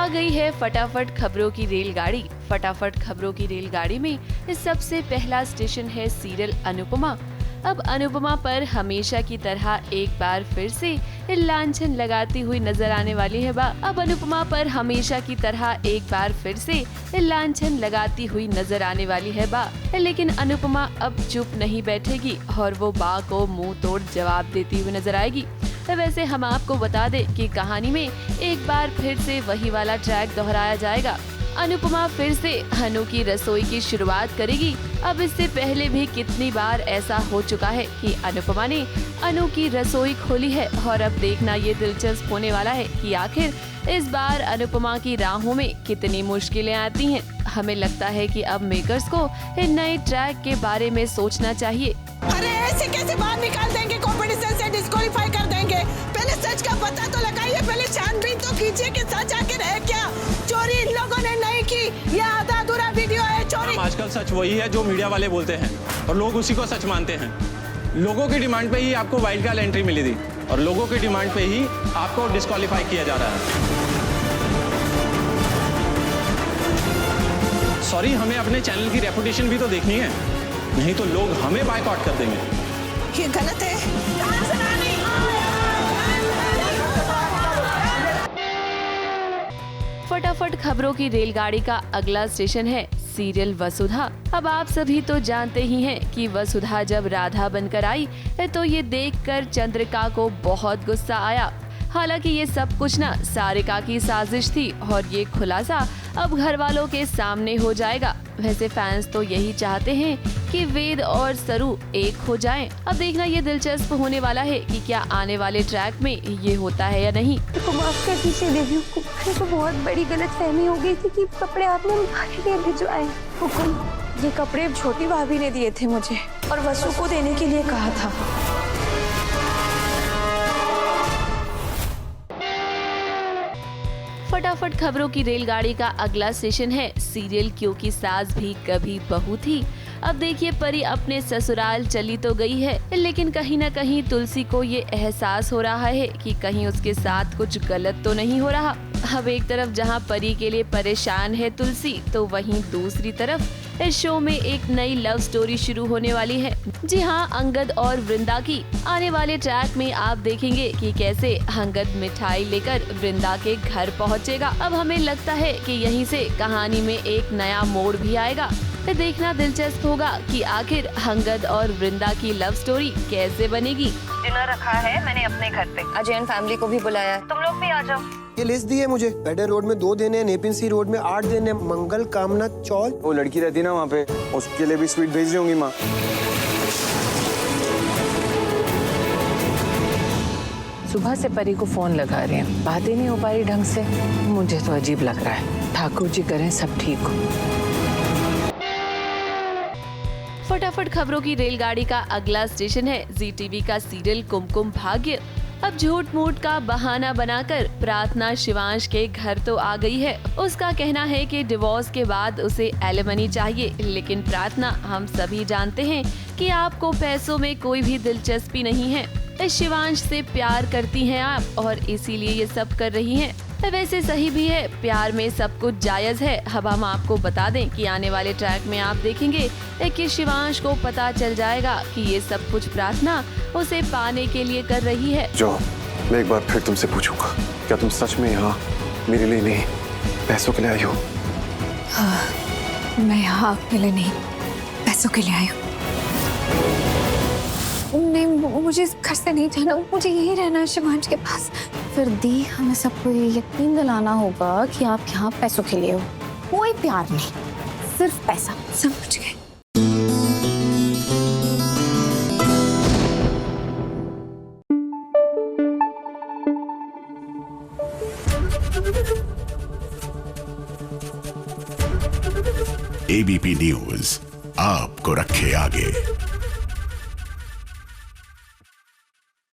गई है फटाफट खबरों की रेलगाड़ी। फटाफट खबरों की रेलगाड़ी में इस सबसे पहला स्टेशन है सीरियल अनुपमा। अब अनुपमा पर हमेशा की तरह एक बार फिर से लांछन लगाती हुई नजर आने वाली है अब अनुपमा पर हमेशा की तरह एक बार फिर से लांछन लगाती हुई नजर आने वाली है लेकिन अनुपमा अब चुप नहीं बैठेगी और वो बा को मुंह तोड़ जवाब देती हुई नजर आएगी। वैसे हम आपको बता दें कि कहानी में एक बार फिर से वही वाला ट्रैक दोहराया जाएगा। अनुपमा फिर से अनु की रसोई की शुरुआत करेगी। अब इससे पहले भी कितनी बार ऐसा हो चुका है कि अनुपमा ने अनु की रसोई खोली है और अब देखना ये दिलचस्प होने वाला है कि आखिर इस बार अनुपमा की राहों में कितनी मुश्किलें आती हैं। हमें लगता है कि अब मेकर्स को इन नए ट्रैक के बारे में सोचना चाहिए। अरे ऐसे कैसे बाहर निकाल देंगे, कंपटीशन से डिस्क्वालीफाई कर देंगे। पहले सच का पता तो लगाइए, पहले छानबीन तो कीजिए कि सच आखिर है क्या। चोरी इन लोगों ने नहीं की, ये आधा अधूरा वीडियो है चोरी। आजकल सच वही है जो मीडिया वाले बोलते हैं और लोग उसी को सच मानते हैं। लोगों की डिमांड पे ही आपको वाइल्ड कार्ड एंट्री मिली थी और लोगों की डिमांड पे ही आपको डिस्क्वालीफाई किया जा रहा है। सॉरी, हमें अपने चैनल की रेपुटेशन भी तो देखनी है, नहीं तो लोग हमें बायकॉट कर देंगे। ये गलत है। फटाफट खबरों की रेलगाड़ी का अगला स्टेशन है सीरियल वसुधा। अब आप सभी तो जानते ही हैं कि वसुधा जब राधा बनकर आई तो ये देखकर चंद्रिका को बहुत गुस्सा आया। हालांकि ये सब कुछ ना सारिका की साजिश थी और ये खुलासा अब घर वालों के सामने हो जाएगा। वैसे फैंस तो यही चाहते हैं कि वेद और सरू एक हो जाएं। अब देखना ये दिलचस्प होने वाला है कि क्या आने वाले ट्रैक में ये होता है या नहीं। तो माफ कर दीजिए देवी, मुझे तो बहुत बड़ी गलतफहमी हो गई थी कि कपड़े आपने हमारे लिए भिजवाए। हुकुम, ये कपड़े छोटी भाभी ने दिए थे मुझे और वसु को देने के लिए कहा था। फटाफट खबरों की रेलगाड़ी का अगला स्टेशन है सीरियल क्योंकि सास भी कभी बहू थी। अब देखिए, परी अपने ससुराल चली तो गई है लेकिन कहीं न कहीं तुलसी को ये एहसास हो रहा है कि कहीं उसके साथ कुछ गलत तो नहीं हो रहा। अब एक तरफ जहां परी के लिए परेशान है तुलसी, तो वहीं दूसरी तरफ इस शो में एक नई लव स्टोरी शुरू होने वाली है। जी हाँ, अंगद और वृंदा की। आने वाले ट्रैक में आप देखेंगे कि कैसे अंगद मिठाई लेकर वृंदा के घर पहुँचेगा। अब हमें लगता है कि यहीं से कहानी में एक नया मोड़ भी आएगा। देखना दिलचस्प होगा कि आखिर अंगद और वृंदा की लव स्टोरी कैसे बनेगी। डिनर रखा है मैंने अपने घर पे, अजय फैमिली को भी बुलाया है, तुम लोग भी आ जाओ। ये लिस्ट दी है मुझे। पेडर रोड में 2 दिन है, नेपिन सी रोड में 8 दिन है, मंगल कामना चौल। वो लड़की रहती ना वहाँ पे, उसके लिए भी स्वीट भेज रही होंगी माँ। सुबह से परी को फोन लगा रहे हैं, बातें नहीं हो पा रही ढंग से। मुझे तो अजीब लग रहा है। ठाकुर जी करें सब ठीक हो। फटाफट खबरों की रेलगाड़ी का अगला स्टेशन है जी टीवी का सीरियल कुमकुम भाग्य। अब झूठ मूठ का बहाना बनाकर प्रार्थना शिवांश के घर तो आ गई है। उसका कहना है कि डिवोर्स के बाद उसे एलिमनी चाहिए, लेकिन प्रार्थना हम सभी जानते हैं कि आपको पैसों में कोई भी दिलचस्पी नहीं है। शिवांश से प्यार करती हैं आप और इसीलिए ये सब कर रही हैं। वैसे सही भी है, प्यार में सब कुछ जायज है। अब हम आपको बता दें कि आने वाले ट्रैक में आप देखेंगे कि शिवांश को पता चल जाएगा कि ये सब कुछ प्रार्थना उसे पाने के लिए कर रही है। जो मैं एक बार फिर तुमसे पूछूंगा, क्या तुम सच में यहाँ मेरे लिए नहीं पैसों के लिए आई हो? हाँ, मैं यहाँ आपके लिए नहीं पैसों के लिए आई हूँ। नहीं, मुझे इस घर से नहीं जाना, मुझे यही रहना है शिवांश के पास। फिर दी, हमें सबको ये यकीन दिलाना होगा कि आप यहाँ पैसों के लिए हो, कोई प्यार नहीं, सिर्फ पैसा। समझ गए? ABP न्यूज आपको रखे आगे।